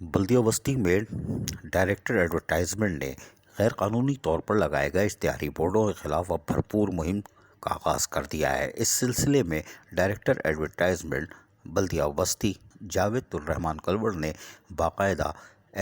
بلدیہ وسطی میں ڈائریکٹر ایڈورٹائزمنٹ نے غیر قانونی طور پر لگائے گئے اشتہاری بورڈوں کے خلاف اب بھرپور مہم کا آغاز کر دیا ہے۔ اس سلسلے میں ڈائریکٹر ایڈورٹائزمنٹ بلدیہ وسطی جاوید الرحمان کلور نے باقاعدہ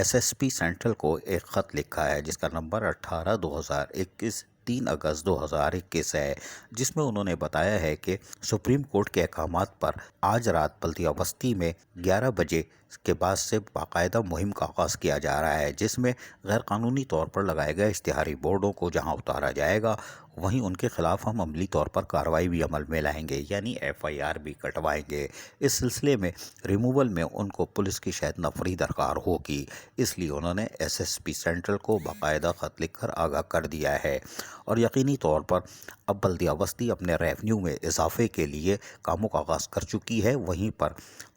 SSP سینٹرل کو ایک خط لکھا ہے، جس کا نمبر 18/2021 3 اگست 2021 ہے، جس میں انہوں نے بتایا ہے کہ سپریم کورٹ کے احکامات پر آج رات بلدیہ وسطی میں 11 بجے کے بعد سے باقاعدہ مہم کا آغاز کیا جا رہا ہے، جس میں غیر قانونی طور پر لگائے گئے اشتہاری بورڈوں کو جہاں اتارا جائے گا، وہیں ان کے خلاف ہم عملی طور پر کارروائی بھی عمل میں لائیں گے، یعنی FIR بھی کٹوائیں گے۔ اس سلسلے میں ریموول میں ان کو پولیس کی شاید نفری درکار ہوگی، اس لیے انہوں نے SSP سینٹرل کو باقاعدہ خط لکھ کر آگاہ کر دیا ہے، اور یقینی طور پر اب بلدیہ وسطی اپنے ریونیو میں اضافے کے لیے کاموں کا آغاز کر چکی ہے۔ وہیں پر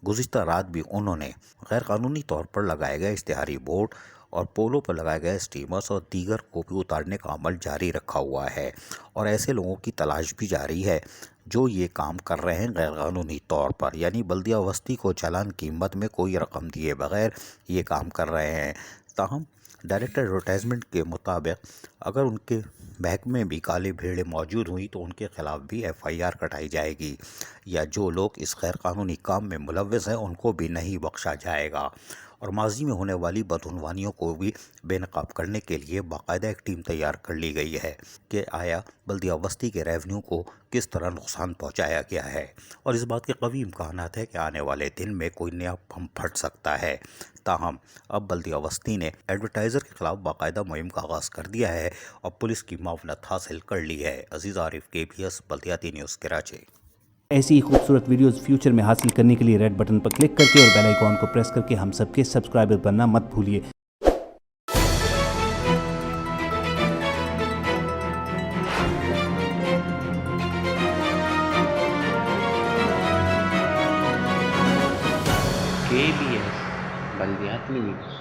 گزشتہ رات بھی انہوں نے غیر قانونی طور پر لگائے گئے اشتہاری بورڈ اور پولوں پر لگائے گئے اسٹیمرز اور دیگر کو بھی اتارنے کا عمل جاری رکھا ہوا ہے، اور ایسے لوگوں کی تلاش بھی جاری ہے جو یہ کام کر رہے ہیں غیر قانونی طور پر، یعنی بلدیہ وسطی کو چالان قیمت میں کوئی رقم دیے بغیر یہ کام کر رہے ہیں۔ تاہم ڈائریکٹر ایڈورٹائزمنٹ کے مطابق اگر ان کے محکمے بھی کالے بھیڑیں موجود ہوئی تو ان کے خلاف بھی FIR کٹائی جائے گی، یا جو لوگ اس غیر قانونی کام میں ملوث ہیں ان کو بھی نہیں بخشا جائے گا، اور ماضی میں ہونے والی بدعنوانیوں کو بھی بے نقاب کرنے کے لیے باقاعدہ ایک ٹیم تیار کر لی گئی ہے کہ آیا بلدیہ وسطی کے ریونیو کو کس طرح نقصان پہنچایا گیا ہے، اور اس بات کے قوی امکانات ہے کہ آنے والے دن میں کوئی نیا بم پھٹ سکتا ہے۔ تاہم اب بلدیہ وسطی نے ایڈورٹائزر کے خلاف باقاعدہ مہم کا آغاز کر دیا ہے اور پولیس کی معاونت حاصل کر لی ہے۔ عزیز عارف KBS بلدیاتی نیوز کراچی۔ ایسی ہی خوبصورت ویڈیوز فیوچر میں حاصل کرنے کے لیے ریڈ بٹن پر کلک کر کے اور بیل آئیکن کو پریس کر کے ہم سب کے سبسکرائبر بننا مت بھولیے۔ KBS بلدیاتی نیوز۔